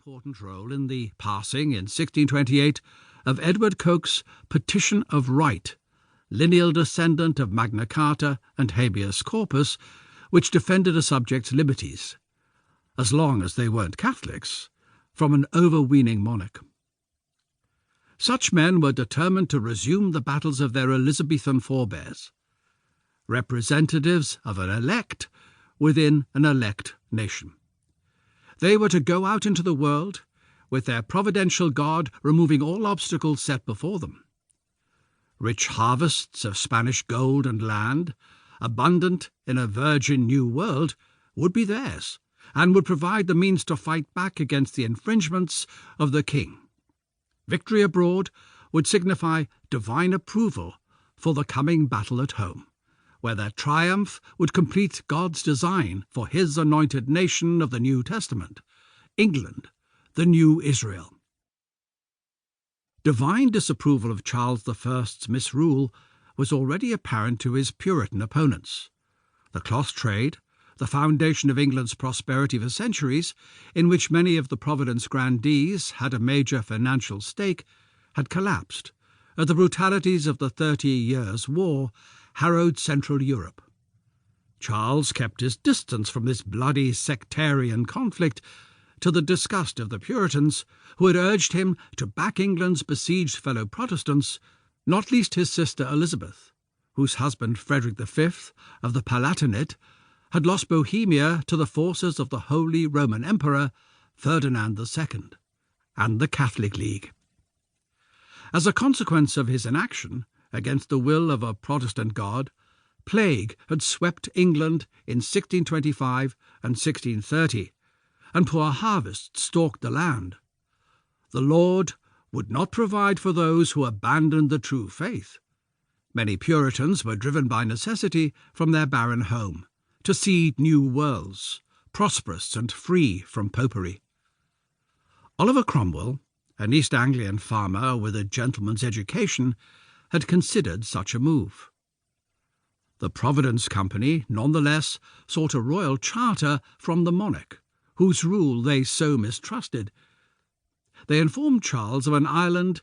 important role in the passing in 1628 of Edward Coke's Petition of Right, lineal descendant of Magna Carta and Habeas Corpus, which defended a subject's liberties, as long as they weren't Catholics, from an overweening monarch. Such men were determined to resume the battles of their Elizabethan forebears, representatives of an elect within an elect nation. They were to go out into the world, with their providential God removing all obstacles set before them. Rich harvests of Spanish gold and land, abundant in a virgin new world, would be theirs, and would provide the means to fight back against the infringements of the king. Victory abroad would signify divine approval for the coming battle at home, where their triumph would complete God's design for his anointed nation of the New Testament, England, the new Israel. Divine disapproval of Charles I's misrule was already apparent to his Puritan opponents. The cloth trade, the foundation of England's prosperity for centuries, in which many of the Providence grandees had a major financial stake, had collapsed as the brutalities of the 30 Years' War harrowed Central Europe. Charles kept his distance from this bloody sectarian conflict, to the disgust of the Puritans, who had urged him to back England's besieged fellow Protestants, not least his sister Elizabeth, whose husband Frederick V of the Palatinate had lost Bohemia to the forces of the Holy Roman Emperor Ferdinand II and the Catholic League. As a consequence of his inaction against the will of a Protestant God, plague had swept England in 1625 and 1630, and poor harvests stalked the land. The Lord would not provide for those who abandoned the true faith. Many Puritans were driven by necessity from their barren home to seed new worlds, prosperous and free from popery. Oliver Cromwell, an East Anglian farmer with a gentleman's education, had considered such a move. The Providence Company, nonetheless, sought a royal charter from the monarch, whose rule they so mistrusted. They informed Charles of an island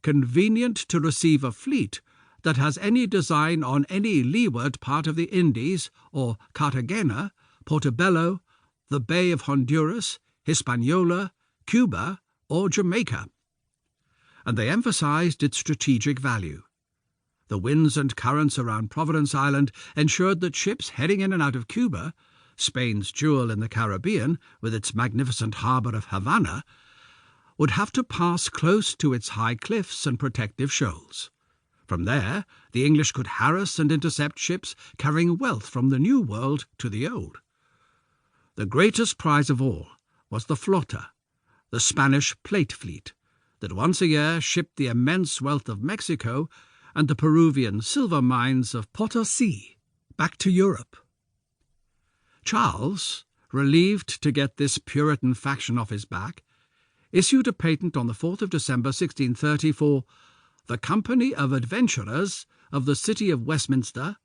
convenient to receive a fleet that has any design on any leeward part of the Indies, or Cartagena, Portobello, the Bay of Honduras, Hispaniola, Cuba, or Jamaica. And they emphasized its strategic value. The winds and currents around Providence Island ensured that ships heading in and out of Cuba, Spain's jewel in the Caribbean, with its magnificent harbour of Havana, would have to pass close to its high cliffs and protective shoals. From there, the English could harass and intercept ships carrying wealth from the New World to the Old. The greatest prize of all was the flota, the Spanish plate fleet, that once a year shipped the immense wealth of Mexico and the Peruvian silver mines of Potosi back to Europe. Charles, relieved to get this Puritan faction off his back, issued a patent on the 4th of December 1630 for the Company of Adventurers of the City of Westminster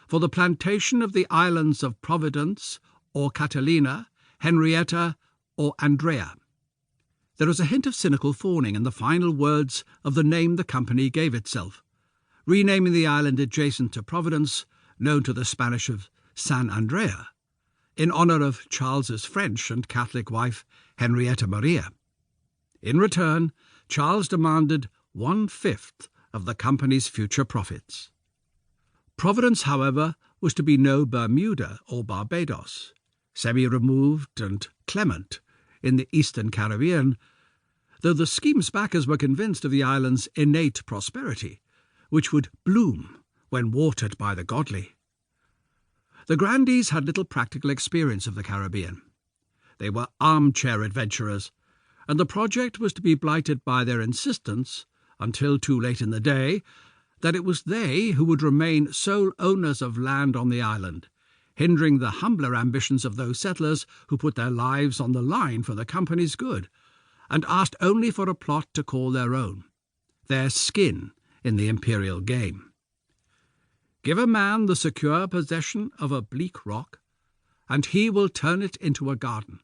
for the plantation of the islands of Providence or Catalina, Henrietta or Andrea. There is a hint of cynical fawning in the final words of the name the company gave itself, renaming the island adjacent to Providence, known to the Spanish of San Andrea, in honour of Charles's French and Catholic wife, Henrietta Maria. In return, Charles demanded 1/5 of the company's future profits. Providence, however, was to be no Bermuda or Barbados, semi-removed and clement in the eastern Caribbean, though the scheme's backers were convinced of the island's innate prosperity, which would bloom when watered by the godly. The grandees had little practical experience of the Caribbean. They were armchair adventurers, and the project was to be blighted by their insistence, until too late in the day, that it was they who would remain sole owners of land on the island, hindering the humbler ambitions of those settlers who put their lives on the line for the company's good, and asked only for a plot to call their own, their skin in the imperial game. Give a man the secure possession of a bleak rock, and he will turn it into a garden,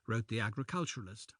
wrote the agriculturalist.